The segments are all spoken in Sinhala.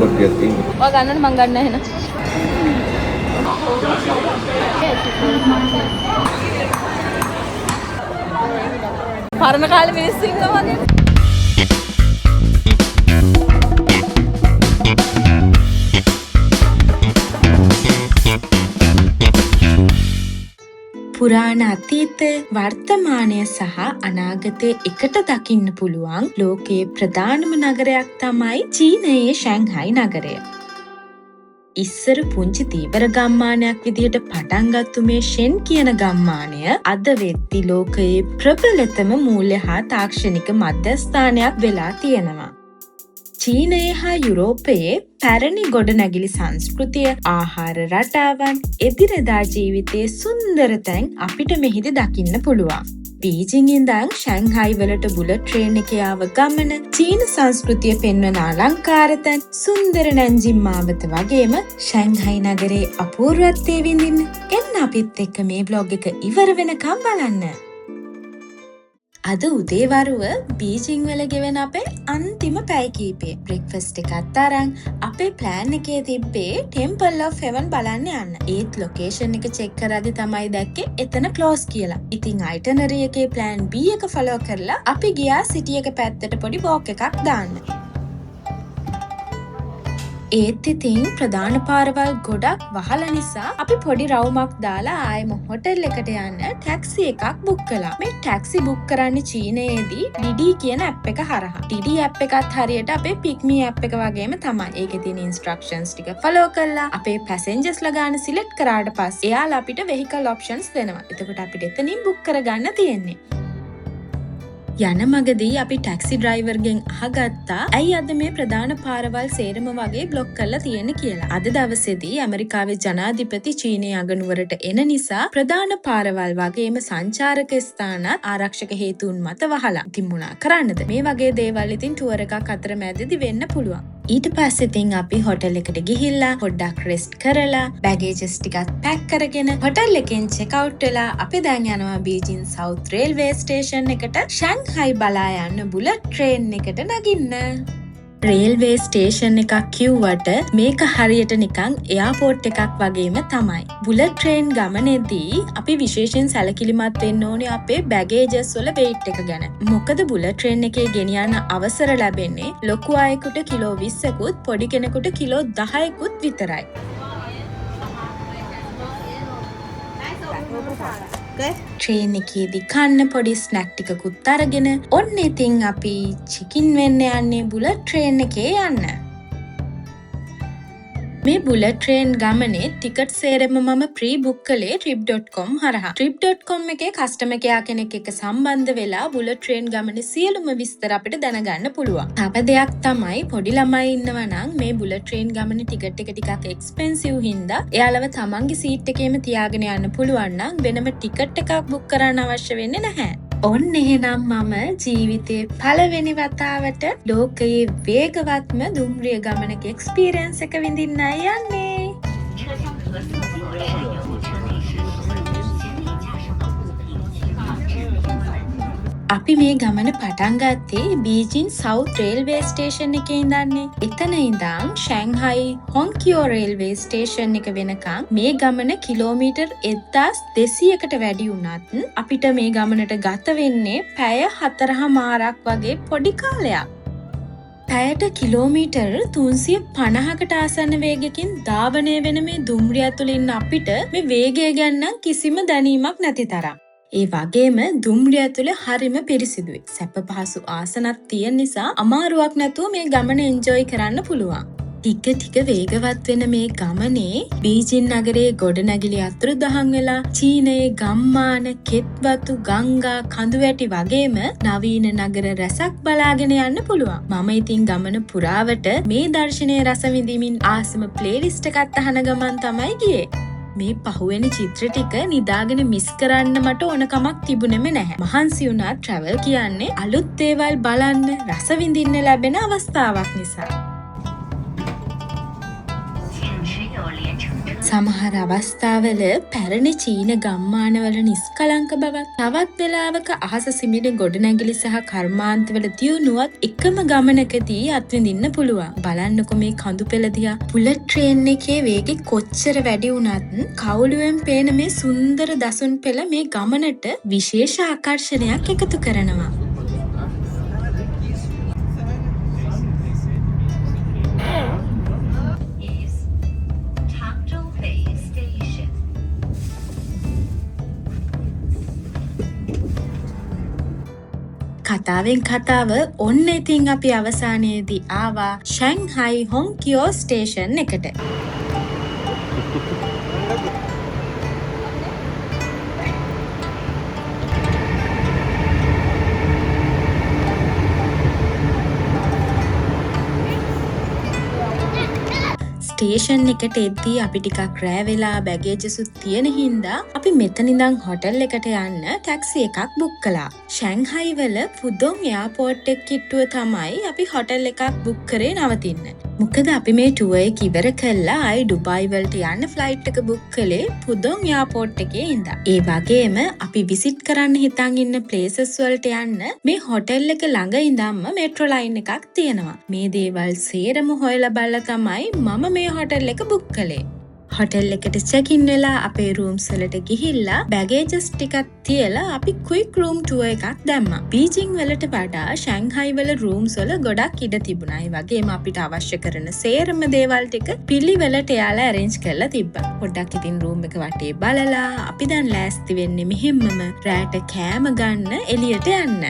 කොට්ටියක් තියෙනවා. ඔය ගන්නන්න මං ගන්න එහෙනම්. පරණ කාලේ මිනිස්සු ඉන්නවා වගේ. පුරාණ අතීත වර්තමානය සහ අනාගතය එකට දකින්න පුළුවන් ලෝකයේ ප්‍රධානම නගරයක් තමයි චීනයේ ෂැන්හයි නගරය. ඉස්සර පුංචි තීවර ගම්මානයක් විදිහට පටන්ගත්තු මේ ෂෙන් කියන ගම්මානය අද වෙද්දි ලෝකයේ ප්‍රබලතම මූල්‍ය හා තාක්ෂණික මධ්‍යස්ථානයක් වෙලා තියෙනවා. චීනයේ හා යුරෝපයේ පැරණි ගොඩනැගිලි සංස්කෘතිය, ආහාර රටාවන්, එදිනෙදා ජීවිතයේ සුන්දර තැන් අපිට මෙහිදී දකින්න පුළුවන්. බීජිං ඉඳන් ෂැන්හයි වලට බුලට් ට්‍රේන් එකේ ආව ගමන, චීන සංස්කෘතිය පෙන්වන අලංකාර තැන්, සුන්දර නැන්ජින් මාවත වගේම ෂැන්හයි නගරයේ අපූර්වත්වය විඳින්න එන්න අපිත් එක්ක මේ බ්ලොග් එක ඉවර වෙනකම් බලන්න. අද උදේවරුව බීජිං වල ගෙවෙන අපේ අන්තිම පැය කීපේ බ්‍රෙක්ෆාස්ට් එකත් අරන් අපේ ප්ලෑන් එකේ තිබ්බේ ටෙම්පල් ඔෆ් හෙවන් බලන්න යන්න. ඒත් ලොකේෂන් එක චෙක් කරද්දි තමයි දැක්කේ එතන ක්ලෝස් කියලා. ඉතින් අයිටනරි එකේ ප්ලෑන් B එක ෆලෝ කරලා අපි ගියා සිටි එක පැත්තට පොඩි වෝක් එකක් දාන්න. ඒත් ඉතින් ප්‍රධාන පාරවල් ගොඩක් වහලා නිසා අපි පොඩි රවුමක් දාලා ආයෙම හොටෙල් එකට යන්න ටැක්සි එකක් බුක් කළා. මේ ටැක්සි බුක් කරන්නේ චීනයේදී ඩිඩි කියන ඇප් එක හරහා. ඩිඩි ඇප් එකත් හරියට අපේ පික්මී ඇප් එක වගේම තමයි. ඒකේ තියෙන ඉන්ස්ට්‍රක්ෂන්ස් ටික ෆලෝ කරලා අපේ පැසෙන්ජර්ස්ලා ගාන සිලෙක්ට් කරාට පස්සේ එයාලා අපිට වෙහිකල් ඔප්ෂන්ස් දෙනවා. එතකොට අපිට එතනින් බුක් කරගන්න තියෙන්නේ. යන මගදී අපි ටැක්සි ඩ්‍රයිවර්ගෙන් අහගත්තා ඇයි අද මේ ප්‍රධාන පාරවල් සේරම වගේ බ්ලොක් කරලා තියෙන්නේ කියලා. අද දවසේදී ඇමරිකාවේ ජනාධිපති චීනයේ අගනුවරට එන නිසා ප්‍රධාන පාරවල් වගේම සංචාරක ස්ථානත් ආරක්ෂක හේතුන් මත වහලා. ඉතින් මොනා කරන්නද? මේ වගේ දේවල් ඉතින් ටුවර් එකක් අතරමැදදී වෙන්න පුළුවන්. ඊට පස්සේ ඉතින් අපි හොටෙල් එකට ගිහිල්ලා පොඩ්ඩක් රෙස්ට් කරලා බැගේජස් ටිකත් පැක් කරගෙන හොටෙල් එකෙන් චෙක් අවුට් වෙලා අපි දැන් යනවා බීජිං සවුත් රේල්වේ ස්ටේෂන් එකට ෂැන්හයි බලා යන්න බුලට් ට්‍රේන් එකට නගින්න. රේල්වේ ස්ටේෂන් එකක් කිව්වට මේක හරියට නිකන් එයාපෝට් එකක් වගේම තමයි. බුලට් ට්‍රේන් ගමනේදී අපි විශේෂයෙන් සැලකිලිමත් වෙන්න ඕනේ අපේ බැගේජස් වල weight එක ගැන. මොකද බුලට් ට්‍රේන් එකේ ගෙනියන්න අවසර ලැබෙන්නේ ලොකු අයෙකුට කිලෝ 20කුත් පොඩි කෙනෙකුට කිලෝ 10කුත් විතරයි. ට්‍රේන් එකේදී කන්න පොඩි ස්නැක් ටිකකුත් අරගෙන ඔන්න ඉතින් අපි චිකින් වෙන්න යන්නේ බුලට් ට්‍රේන් එකේ යන්න. මේ බුලට් ට්‍රේන් ගමනේ ටිකට් සේරම මම ප්‍රී බුක් කළේ trip.com හරහා. trip.com එකේ කස්ටමර් කෙයා කෙනෙක් එක්ක සම්බන්ධ වෙලා බුලට් ට්‍රේන් ගමනේ සියලුම විස්තර අපිට දැනගන්න පුළුවන්. තව දෙයක් තමයි පොඩි ළමයි ඉන්නවා නම් මේ බුලට් ට්‍රේන් ගමනේ ටිකට් එක ටිකක් එක්ස්පෙන්සිව් හින්දා එයාලව තමන්ගේ සීට් එකේම තියාගෙන යන්න පුළුවන් නම් වෙනම ටිකට් එකක් බුක් කරන්න අවශ්‍ය වෙන්නේ නැහැ. ඔන්න එහෙනම් මම ජීවිතේ පළවෙනි වතාවට ලෝකයේ වේගවත්ම දුම්රිය ගමනක එක්ස්පීරියන්ස් එක විඳින්නයි යන්නේ. අපි මේ ගමන පටන් ගත්තේ බීජිං සවුත් රේල්වේ ස්ටේෂන් එකේ ඉඳන්නේ. එතන ඉඳන් ෂැන්හයි හොන්කියෝ රේල්වේ ස්ටේෂන් එක වෙනකන් මේ ගමන කිලෝමීටර් 1200කට වැඩි වුණත් අපිට මේ ගමනට ගත වෙන්නේ පැය 4:00මාරක් වගේ පොඩි කාලයක්. පැයට කිලෝමීටර් 350කට ආසන්න වේගකින් ධාවනය වෙන මේ දුම්රිය ඇතුළේ ඉන්න අපිට මේ වේගය ගැන කිසිම දැනීමක් නැති තරම්. ඒ වගේම දුම්රිය ඇතුළේ හරිම පිරිසිදුයි. සැප පහසු ආසනක් තියෙන නිසා අමාරුවක් නැතුව මේ ගමන එන්ජොයි කරන්න පුළුවන්. ටික ටික වේගවත් වෙන මේ ගමනේ බීජිං නගරයේ ගොඩනැගිලි අතුරුදහන් වෙලා චීනයේ ගම්මාන, කෙත්වතු, ගංගා, කඳුවැටි වගේම නවීන නගර රැසක් බලාගෙන යන්න පුළුවන්. මම ඉතින් ගමන පුරාවට මේ දර්ශනයේ රස විඳින්මින් ආසම ප්ලේලිස්ට් එකක් අහන ගමන් තමයි ගියේ. මේ පහුවෙන චිත්‍ර ටික නිදාගෙන මිස් කරන්න මට ඕන කමක් තිබුණෙම නැහැ. මහන්සි වුණා ට්‍රැවල් කියන්නේ අලුත් දේවල් බලන්න, රස විඳින්න ලැබෙන අවස්ථාවක් නිසා. සමහර අවස්ථාවල පැරණි චීන ගම්මානවල නිස්කලංක බවත්, තවත් වෙලාවක අහස සිඹින ගොඩනැගිලි සහ කර්මාන්තවල දියුණුවත් එකම ගමනකදී අත්විඳින්න පුළුවන්. බලන්නකො මේ කඳු පෙළ දිහා. බුලට් ට්‍රේන් එකේ වේගෙ කොච්චර වැඩි වුණත් කවුළුවෙන් පේන මේ සුන්දර දසුන් පෙළ මේ ගමනට විශේෂ ආකර්ෂණයක් එකතු කරනවා. කතාවෙන් කතාව ඔන්න ඉතින් අපි අවසානයේදී ආවා ෂැන්හයි හොන්කියෝ ස්ටේෂන් එකට. ස්ටේෂන් එකට එද්දී අපි ටිකක් රෑ වෙලා බැගේජසුත් තියෙන හින්දා අපි මෙතන ඉඳන් හොටල් එකට යන්න ටැක්සි එකක් බුක් කළා. ෂැන්හයි වල පුදොන් එයාපෝට් එක කිට්ටුව තමයි අපි හොටල් එකක් බුක් කරේ නවතින්න. මොකද අපි මේ ටුවර් එක ඉවර කළා ආයි ඩුබායි වලට යන්න ෆ්ලයිට් එක බුක් කළේ පුදොන් එයාපෝට් එකේ ඉඳන්. ඒ වගේම අපි විසිට් කරන්න හිතන් ඉන්න ප්ලේසස් වලට යන්න මේ හොටල් එක ළඟ ඉඳන්ම මෙට්‍රෝ ලයින් එකක් තියෙනවා. මේ දේවල් සේරම හොයලා බලලා තමයි මම මේ හොටල් එක බුක් කළේ. හොටල් එකට චෙක් ඉන් වෙලා අපේ රූම්ස් වලට ගිහිල්ලා බැගේජස් ටිකක් තියලා අපි ක්වික් රූම් ටුවර් එකක් දැම්මා. බීජිං වලට වඩා ෂැන්හයි වල රූම්ස් වල ගොඩක් ඉඩ තිබුණා. ඒ වගේම අපිට අවශ්‍ය කරන සේරම දේවල් ටික පිළිවෙලට එයාලා arrange කරලා තිබ්බා. පොඩ්ඩක් ඉතින් රූම් එක වටේ බලලා අපි දැන් ලෑස්ති වෙන්නේ මෙහෙම්මම රැට කෑම ගන්න එළියට යන්න.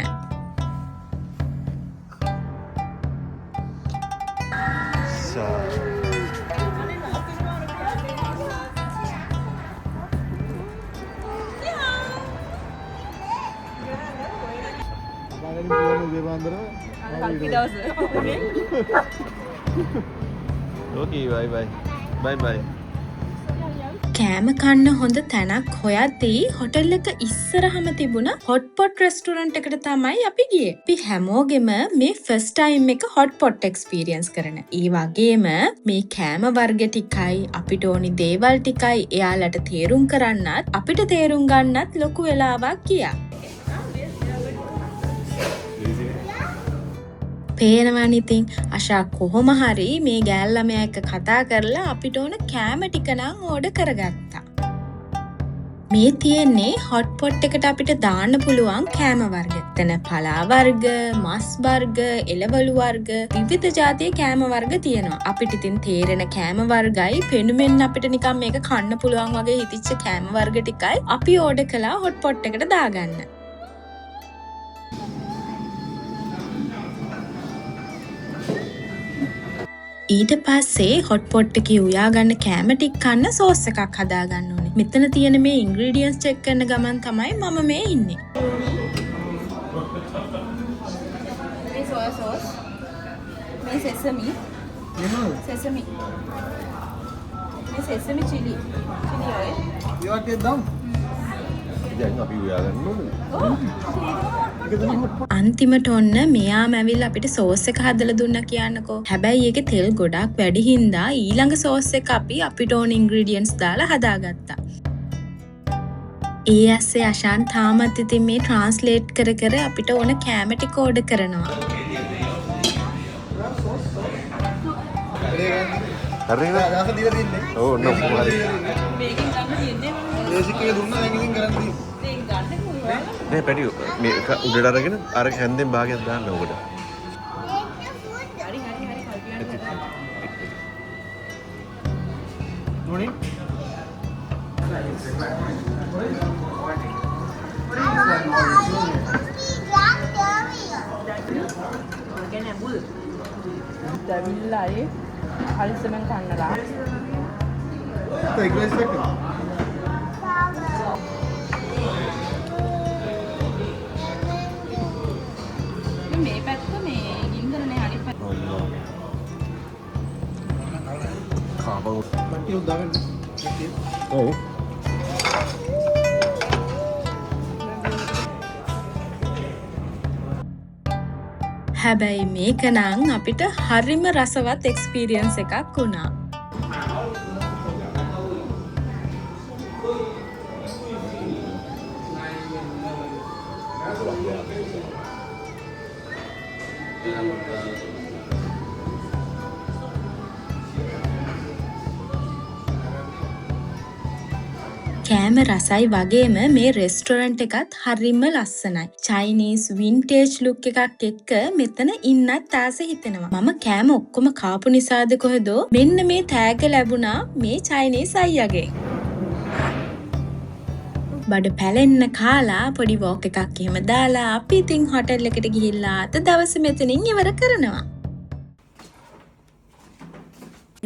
කෑම කන්න හොඳ තැනක් හොයද්දී හොටල් එක ඉස්සරහම තිබුණ හොට් පොට් රෙස්ටෝරන්ට් එකට තමයි අපි ගියේ. අපි හැමෝගෙම මේ ෆස්ට් ටයිම් එක හොට් පොට් එක්ස්පීරියන්ස් කරන. ඒ වගේම මේ කෑම වර්ග ටිකයි අපිට ඕනි දේවල් ටිකයි එයාලට තේරුම් කරන්නත් අපිට තේරුම් ගන්නත් ලොකු වෙලාවක් ගියා. පේනවනේ ඉතින් අශා කොහොම හරි මේ ගෑල් ළමයා එක්ක කතා කරලා අපිට ඕන කෑම ටික නම් ඕඩර් කරගත්තා. මේ තියෙන්නේ හොට් පොට් එකට අපිට දාන්න පුළුවන් කෑම වර්ග. එතන පලා වර්ග, මස් වර්ග, එළවලු වර්ග, විවිධ ජාතියේ කෑම වර්ග තියෙනවා. අපිට ඉතින් තේරෙන කෑම වර්ගයි පෙනුමෙන් අපිට නිකන් මේක කන්න පුළුවන් වගේ හිතිච්ච කෑම වර්ග ටිකයි අපි ඕඩර් කළා හොට් පොට් එකට දාගන්න. ඊට පස්සේ හොට් පොට් එකේ උයාගන්න කෑම ටික කන්න සෝස් එකක් හදාගන්න ඕනේ. මෙතන තියෙන මේ ඉන්ග්‍රීඩියන්ට්ස් චෙක් කරන ගමන් තමයි මම මේ ඉන්නේ. මේ සෝයා සෝස්, මේ සෙසමි, සෙසමි, මේ සෙසමි chili oil. ඒවට දාමු. දැන් අපි උයාගන්න ඕනේ. අන්තිමට ඔන්න මෙයාම ඇවිල්ලා අපිට සෝස් එක හදලා දුන්නා කියන්නකෝ. හැබැයි ඒකේ තෙල් ගොඩක් වැඩි හින්දා ඊළඟ සෝස් එක අපි අපිට ඕන ඉන්ග්‍රීඩියන්ට්ස් දාලා හදාගත්තා. ඒ ඇස්සේ අශාන් තාමත් ඉතින් මේ ට්‍රාන්ස්ලේට් කර කර අපිට ඕන කෑම ටික ඕඩර් කරනවා. හරිද? දාස දීලා තින්නේ. ඔව් නෝ හරි. මේකෙන් ගන්න තියෙන්නේ බේසික් එක දුන්නා දැන් ඉතින් කරන්න තියෙන්නේ. මේක ගන්න පුළුවන්. නේ පැටියෝ මේ උඩට අරගෙන අර හැන්දෙන් භාගයක් දාන්න ඕකට. හරි කල්පියන්න. මොනේ? කියන්නේ බුල්. දැවිල්ලයි හරිසමෙන් කන්නලා. ඒක ග්‍රේස් එක. මේ පැත්ත මේ ගින්දරනේ අනිත් පැත්ත. කාබෝ. පැටියෝ දාගන්න. ඔව්. හැබැයි මේක නම් අපිට හරිම රසවත් එක්ස්පීරියන්ස් එකක් වුණා. කෑම රසයි වගේම මේ රෙස්ටොරන්ට් එකත් හරිම ලස්සනයි. චයිනීස් වින්ටේජ් ලුක් එකක් එක්ක මෙතන ඉන්නත් ආස හිතෙනවා. මම කෑම ඔක්කොම කාපු නිසාද කොහෙදෝ මෙන්න මේ තෑග්ග ලැබුණා මේ චයිනීස් අයියාගේ. බඩ පැලෙන්න කාලා පොඩි වෝක් එකක් එහෙම දාලා අපි ඉතින් හොටෙල් එකට ගිහිල්ලා අද දවසේ මෙතනින් ඉවර කරනවා.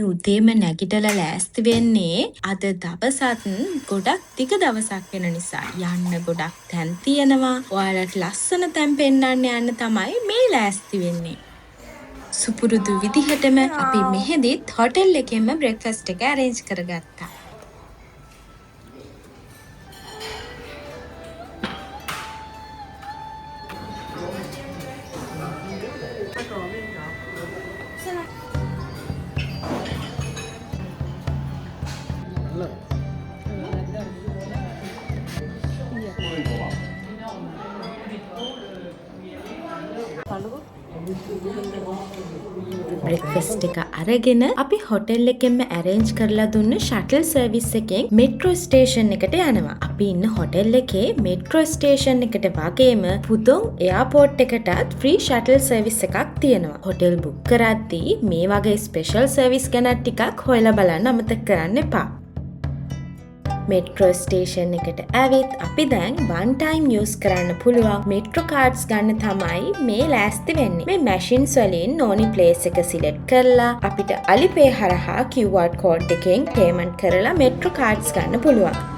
උදේම නැගිටලා ලෑස්ති වෙන්නේ අද දවසත් ගොඩක් ටික දවසක් වෙන නිසා යන්න ගොඩක් තැන් තියෙනවා. ඔයාලට ලස්සන තැන් පෙන්නන්න යන්න තමයි මේ ලෑස්ති වෙන්නේ. සුපුරුදු විදිහටම අපි මෙහෙදිත් හොටෙල් එකෙන්ම බ්‍රෙක්ෆාස්ට් එක arrange කරගත්තා. බ්‍රෙක්ෆාස්ට් එක අරගෙන අපි හොටෙල් එකෙන්ම arrange කරලා දුන්න ෂටල් සර්විස් එකෙන් මෙට්‍රෝ ස්ටේෂන් එකට යනවා. අපි ඉන්න හොටෙල් එකේ මෙට්‍රෝ ස්ටේෂන් එකට වගේම පුදොන් එයාපෝට් එකටත් ෆ්‍රී ෂටල් සර්විස් එකක් තියෙනවා. හොටෙල් බුක් කරද්දී මේ වගේ ස්පෙෂල් සර්විස් ගැන ටිකක් හොයලා බලන්න අමතක කරන්න එපා. මෙට්‍රෝ ස්ටේෂන් එකට ඇවිත් අපි දැන් one time use කරන්න පුළුවන් මෙට්‍රෝ කාඩ්ස් ගන්න තමයි මේ ලෑස්ති වෙන්නේ. මේ මැෂින්ස් වලින් ඕනි ප්ලේස් එක සිලෙක්ට් කරලා අපිට Alipay හරහා QR code එකෙන් පේමන්ට් කරලා මෙට්‍රෝ කාඩ්ස් ගන්න පුළුවන්.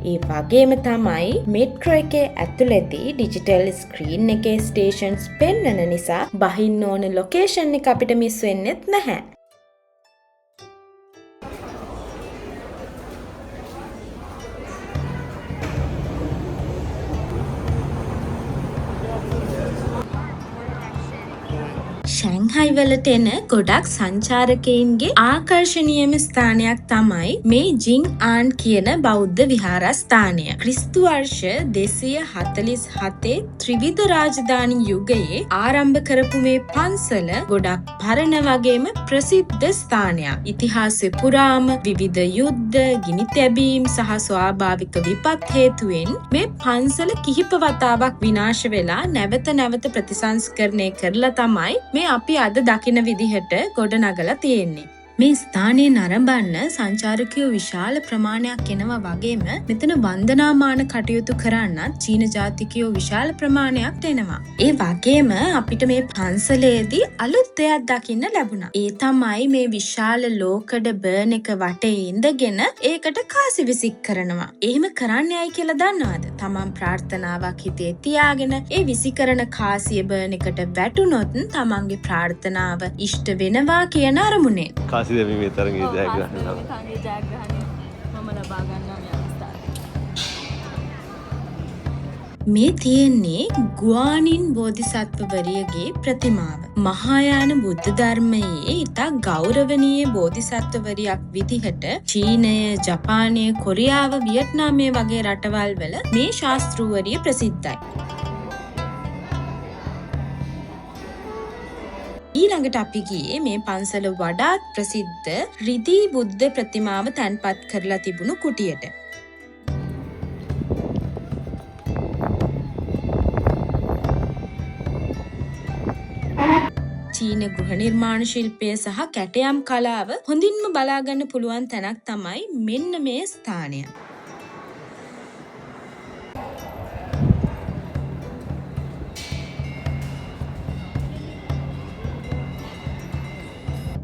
ඒ වගේම තමයි මෙට්‍රෝ එකේ ඇතුළතදී ඩිජිටල් ස්ක්‍රීන් එකේ ස්ටේෂන්ස් පෙන්වන නිසා බහින්න ඕන ලොකේෂන් එක අපිට මිස් වෙන්නෙත් නැහැ. ෂැන්හයි වලට එන ගොඩක් සංචාරකයින්ගේ ආකර්ශනීයම ස්ථානයක් තමයි මේ ජින් ආන් කියන බෞද්ධ විහාරස්ථානය. ක්‍රිස්තු වර්ෂ 247 ත්‍රිවිධ රාජධානි යුගයේ ආරම්භ කරපු මේ පන්සල ගොඩක් පරණ වගේම ප්‍රසිද්ධ ස්ථානයක්. ඉතිහාසෙ පුරාම විවිධ යුද්ධ, ගිනි තැබීම් සහ ස්වාභාවික විපත් හේතුවෙන් මේ පන්සල කිහිප වතාවක් විනාශ වෙලා නැවත ප්‍රතිසංස්කරණය කරලා තමයි මේ අපි අද දකින විදිහට ගොඩනගලා තියෙන්නේ. මේ ස්ථානයේ නරඹන්න සංචාරකයෝ විශාල ප්‍රමාණයක් එනවා වගේම මෙතන වන්දනාමාන කටයුතු කරන්නත් චීන ජාතිකයෝ විශාල ප්‍රමාණයක් එනවා. ඒ වගේම අපිට මේ පන්සලේදී අලුත් දෙයක් දකින්න ලැබුණා. ඒ තමයි මේ විශාල ලෝකඩ බර්න් එක වටේ ඉඳගෙන ඒකට කාසි විසික් කරනවා. එහෙම කරන්නේයි කියලා දන්නවද? තමන් ප්‍රාර්ථනාවක් හිතේ තියාගෙන ඒ විසිකරන කාසිය බර්න් එකට වැටුනොත් තමන්ගේ ප්‍රාර්ථනාව ඉෂ්ට වෙනවා කියන අරමුණෙන්. කාසි දෙවීමේ තරගේ ජයග්‍රහණය මම ලබා ගන්නවා මේ අවස්ථාව. මේ තියෙන්නේ ගුවානින් බෝධිසත්වවරියගේ ප්‍රතිමාව. මහායාන බුද්ධ ධර්මයේ ඉතා ගෞරවනීය බෝධිසත්වවරියක් විදිහට චීනය, ජපානය, කොරියාව, වියට්නාමය වගේ රටවල් වල මේ ශාස්තෘවරිය ප්‍රසිද්ධයි. ඊළඟට අපි ගියේ මේ පන්සල වඩාත් ප්‍රසිද්ධ රිදී බුද්ධ ප්‍රතිමාව තැන්පත් කරලා තිබුණු කුටියට. චීන ගෘහ නිර්මාණ ශිල්පය සහ කැටයම් කලාව හොඳින්ම බලාගන්න පුළුවන් තැනක් තමයි මෙන්න මේ ස්ථානය.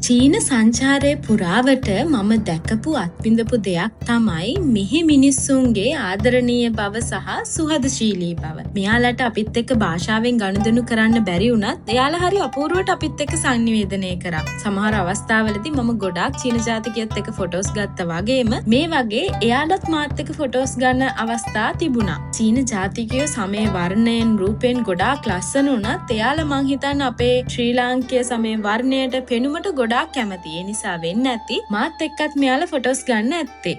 චීන සංචාරයේ පුරාවට මම දැකපු අත්විඳපු දෙයක් තමයි මෙහි මිනිස්සුන්ගේ ආදරණීය බව සහ සුහදශීලී බව. මෙයාලට අපිත් එක්ක භාෂාවෙන් ගනුදෙනු කරන්න බැරි වුණත් එයාලා හරි අපූර්වට අපිත් එක්ක සංනිවේදනය කරා. සමහර අවස්ථාවලදී මම ගොඩාක් චීන ජාතිකයත් එක්ක ෆොටෝස් ගත්තා වගේම මේ වගේ එයාලත් මාත් එක්ක ෆොටෝස් ගන්න අවස්ථා තිබුණා. චීන ජාතිකයෝ සමේ වර්ණයෙන් රූපෙන් ගොඩාක් ලස්සන වුණත් එයාලා මං හිතන්නේ අපේ ශ්‍රී ලාංකීය සමේ වර්ණයට පෙනුමට ගොඩාක් ගොඩාක් කැමති. ඒ නිසා වෙන්න ඇති මාත් එක්කත් මෙයාලා ෆොටෝස් ගන්න ඇත්තේ.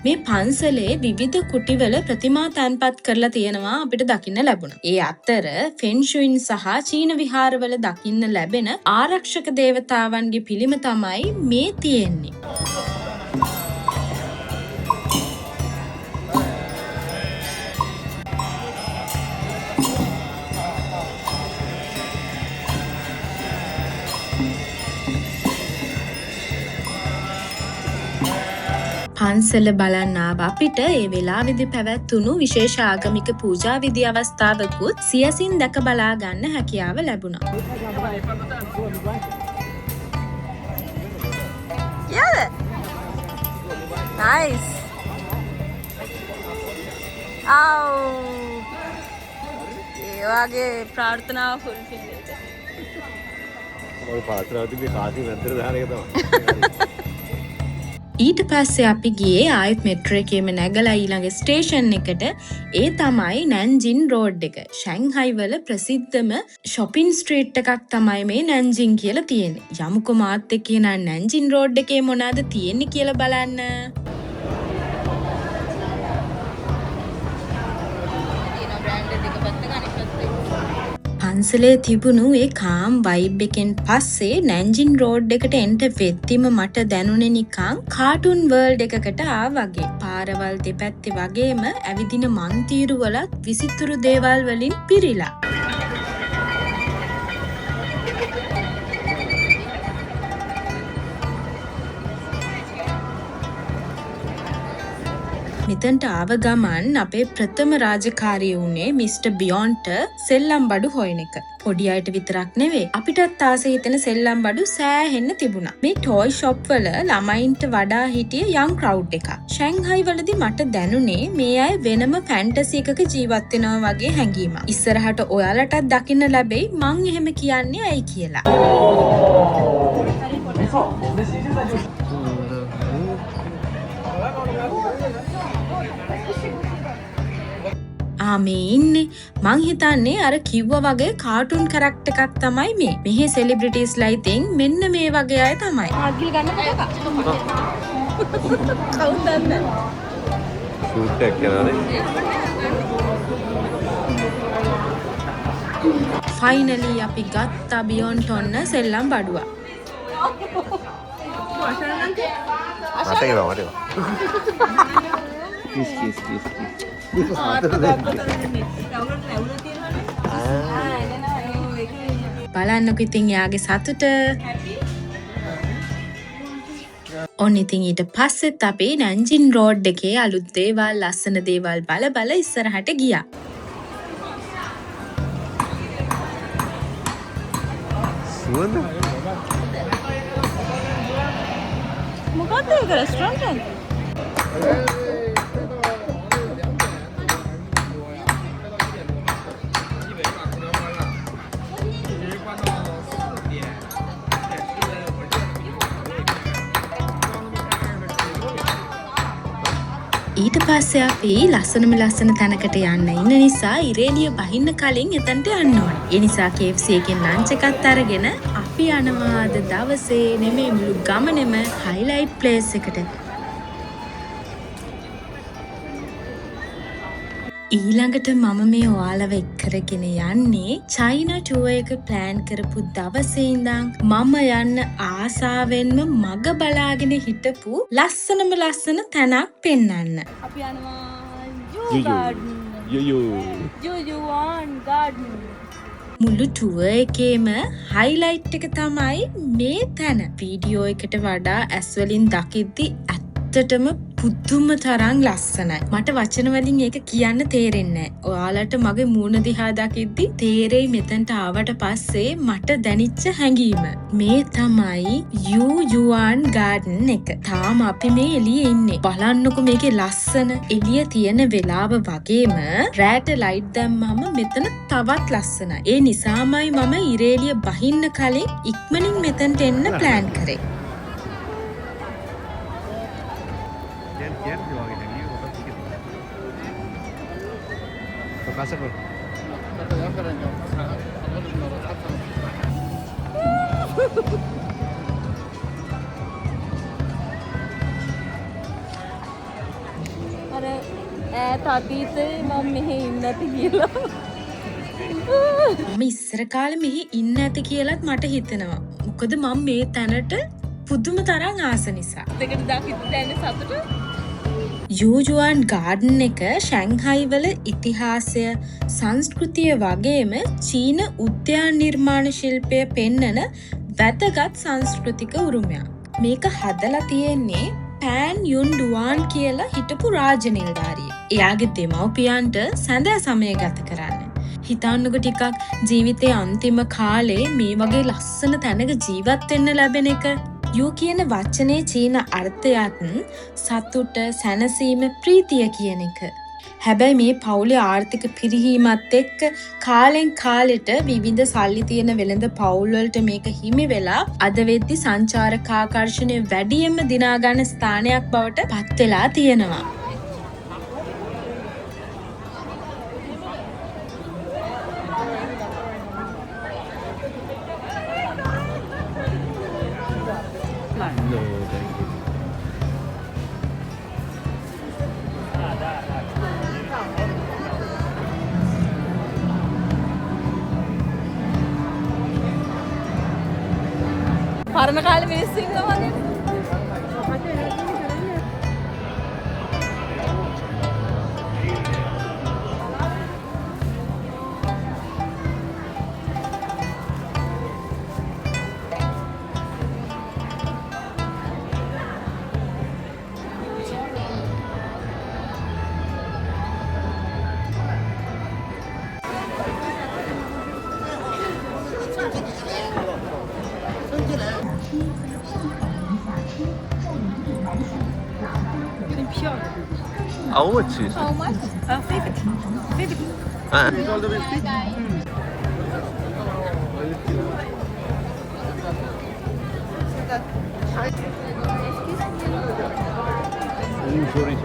මේ පන්සලේ විවිධ කුටිවල ප්‍රතිමා තැන්පත් කරලා තියෙනවා අපිට දකින්න ලැබුණා. ඒ අතර ෆෙන්ෂුයින් සහ චීන විහාරවල දකින්න ලැබෙන ආරක්ෂක දේවතාවන්ගේ පිළිම තමයි මේ තියෙන්නේ. පන්සල බලන්න ආව අපිට ඒ වෙලාවේදී පැවැත්වුණු විශේෂ ආගමික පූජා විධි අවස්ථාවකුත් සියසින් දැක බලා ගන්න හැකියාව ලැබුණා. Yeah. Nice. ඒ වගේ ප්‍රාර්ථනාව ෆුල්ෆිල් වෙන්න. ඔය පාත්‍රාව තිබ්බේ කාසි මැද්දට දාන එක තමයි. ඊට පස්සේ අපි ගියේ ආයෙත් මෙට්‍රෝ එකේම නැගලා ඊළඟ ස්ටේෂන් එකට. ඒ තමයි නැන්ජින් රෝඩ් එක. ෂැන්හයි වල ප්‍රසිද්ධම shopping street එකක් තමයි මේ නැන්ජින් කියලා තියෙන්නේ. යමුකෝ මාත් එක්ක යන නැන්ජින් රෝඩ් එකේ මොනවද තියෙන්නේ කියලා බලන්න. පන්සලේ තිබුණු ඒ කාම් වයිබ් එකෙන් පස්සේ නැන්ජින් රෝඩ් එකට එන්ට වෙද්දිම මට දැනුනේ නිකන් කාටුන් වර්ල්ඩ් එකකට වගේ. පාරවල් දෙපැත්තේ වගේම ඇවිදින මන්තිරු වලත් විසිතුරු දේවල් වලින් පිරීලා. මෙතනට ආව ගමන් අපේ ප්‍රථම රාජකාරිය වුණේ මිස්ටර් බියොන්ට සෙල්ලම් බඩු හොයන එක. පොඩි අයට විතරක් නෙවෙයි අපිටත් ආස හිතෙන සෙල්ලම් බඩු සෑහෙන්න තිබුණා. මේ ටොයි ෂොප් වල ළමයින්ට වඩා හිටිය යම් ක්‍රවුඩ් එකක්. ෂැන්හයි වලදී මට දැනුනේ මේ අය වෙනම ෆැන්ටසි එකක ජීවත් වෙනවා වගේ හැඟීමක්. ඉස්සරහට ඔයාලටත් දකින්න ලැබෙයි මං එහෙම කියන්නේ ඇයි කියලා. මේ ඉන්නේ මං හිතන්නේ අර කිව්වා වගේ කාටුන් කැරක්ටර් එකක් තමයි මේ. මෙහි සෙලිබ්‍රිටිස්ලා ඉතින් මෙන්න මේ වගේ අය තමයි. ආගිල් ගන්න කතා. කවුද දන්නේ? ෂූට් එකක් කරනවානේ. ෆයිනලි අපි ගත්තා බියොන්ට් ඔන්න සෙල්ලම් බඩුවක්. මට ඒවා. කිස්. බලන්නකො ඉතින් යාගේ සතුට. ඔන්න ඉතින් ඊට පස්සෙත් අපි නැන්ජින් රෝඩ් එකේ අලුත් දේවල් ලස්සන දේවල් බල ඉස්සරහට ගියා. සුවඳ මොකක්ද ඒක රෙස්ටොරන්ට් එක? ඊට පස්සේ අපි ලස්සන තැනකට යන්න ඉන්න නිසා ඉරේලිය බහින්න කලින් එතනට යන්න ඕනේ. ඒ නිසා KFC එකෙන් ලන්ච් එකත් අරගෙන අපි යනවා අද දවසේ නෙමෙයි මුළු ගමනේම highlight place එකට. ඊළඟට මම මේ ඔයාලව එක්කරගෙන යන්නේ චයිනා ටුවර් එක ප්ලෑන් කරපු දවසේ ඉඳන් මම යන්න ආසාවෙන්ම මග බලාගෙන හිටපු ලස්සන තැනක් පෙන්වන්න. අපි යනවා ජූ ගාඩන්. ජූජුවාන් ගාඩන්. මුළු ටුවර් එකේම highlight එක තමයි මේ තැන. වීඩියෝ එකට වඩා ඇස් වලින් දකිද්දි ඇත්තටම පුදුම තරම් ලස්සනයි. මට වචන වලින් ඒක කියන්න තේරෙන්නේ නැහැ. ඔයාලට මගේ මූණ දිහා දකිද්දි තේරෙයි මෙතනට ආවට පස්සේ මට දැනිච්ච හැඟීම. මේ තමයි යුයුවාන් ගාඩන් එක. තාම අපි මේ එළියේ ඉන්නේ. බලන්නකො මේකේ ලස්සන එළිය තියෙන වෙලාව වගේම රෑට ලයිට් දැම්මම මෙතන තවත් ලස්සනයි. ඒ නිසාමයි මම ඉරේලිය බහින්න කලින් ඉක්මනින් මෙතනට එන්න ප්ලෑන් කරේ. Pasa por. අර ඈත අතීතේ මම මෙහෙ ඉන්නේ නැති කියලා. මම ඉස්සර කාලේ මෙහි ඉන්න ඇති කියලත් මට හිතෙනවා. මොකද මම මේ තැනට පුදුම තරම් ආස නිසා. දෙකට දකින්න දැනෙන සතුට. යූජුවන් ගාඩන් එක ෂැන්හයි වල ඉතිහාසය සංස්කෘතිය වගේම චීන උද්‍යාන නිර්මාණ ශිල්පය පෙන්නන වැදගත් සංස්කෘතික උරුමයක්. මේක හදලා තියෙන්නේ පෑන් යුන් ඩුවාන් කියලා හිටපු රාජ නිලධාරියෙක්. එයාගේ දෙමව්පියන්ට සැඳෑ සමය ගත කරන්න. හිතන්නකො ටිකක් ජීවිතේ අන්තිම කාලේ මේ වගේ ලස්සන තැනක ජීවත් වෙන්න ලැබෙන එක. යූ කියන වචනේ චීන අර්ථයත් සතුට, සැනසීම, ප්‍රීතිය කියන එක. හැබැයි මේ පවුලේ ආර්ථික පිරිහීමත් එක්ක කාලෙන් කාලෙට විවිධ සල්ලි තියෙන වෙළඳ පවුල් වලට මේක හිමි වෙලා අද වෙද්දි සංචාරක ආකර්ෂණය වැඩියෙන්ම දිනා ගන්න ස්ථානයක් බවට පත් වෙලා තියෙනවා. No, thank you. පරණ කාලේ මිනිස්සු ඉන්නවා වගේ. How much is How much? 50. it? All the way 50? Sorry.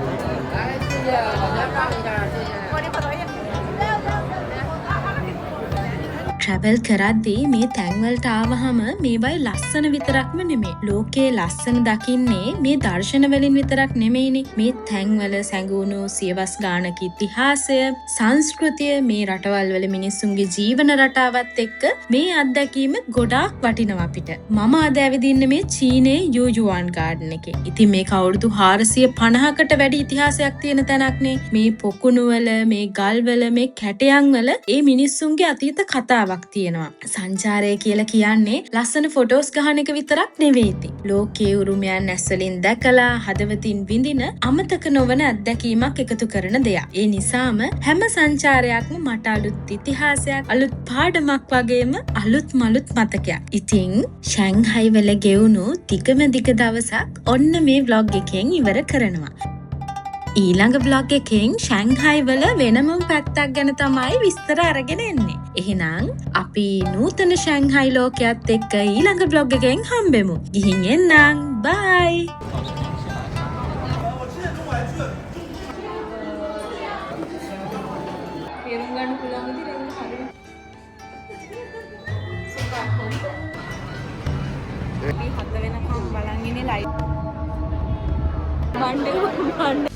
Travel කරද්දී මේ තැන්වලට ආවහම මේවයි ලස්සන විතරක්ම නෙමේ. ලෝකයේ ලස්සන දකින්නේ මේ දර්ශන වලින් විතරක් නෙමෙයිනේ. මේ තැන්වල සැඟවුණු සියවස් ගානක ඉතිහාසය, සංස්කෘතිය, මේ රටවල් වල මිනිස්සුන්ගේ ජීවන රටාවත් එක්ක මේ අත්දැකීම ගොඩාක් වටිනවා අපිට. මම අද ඇවිදින්නේ මේ චීනයේ යූජුවන් ගාඩන් එකේ. ඉතින් මේක අවුරුදු 450කට වැඩි ඉතිහාසයක් තියෙන තැනක්නේ. මේ පොකුණු වල, මේ ගල් වල, මේ කැටයන් වල ඒ මිනිස්සුන්ගේ අතීත කතාවක් තියෙනවා. සංචාරය කියලා කියන්නේ ලස්සන ෆොටෝස් ගහන එක විතරක් නෙවෙයි. ලෝකයේ උරුමයන් ඇස්වලින් දැකලා හදවතින් විඳින අමතක නොවන අත්දැකීමක් එකතු කරන දෙයක්. ඒ නිසාම හැම සංචාරයක්ම මට අලුත් ඉතිහාසයක්, අලුත් පාඩමක් වගේම අලුත් මලුත් මතකයක්. ඉතින් ෂැන්හයි වල ගෙවුණු දිගම දිග දවසක් ඔන්න මේ vlog එකෙන් ඉවර කරනවා. ඊළඟ vlog එකෙන් ෂැන්හයි වල වෙනම පැත්තක් ගැන තමයි විස්තර අරගෙන එන්නේ. එහෙනම් අපි නූතන ෂැන්හයි ලෝකයේත් එක්ක ඊළඟ vlog එකෙන් හම්බෙමු. ගිහින් එන්නම්. බයි. තේරුම් ගන්න පුළුවන් විදිහට හරියට. අපි 7 වෙනකම් බලන් ඉන්නේ ලයිව්. මණ්ඩේ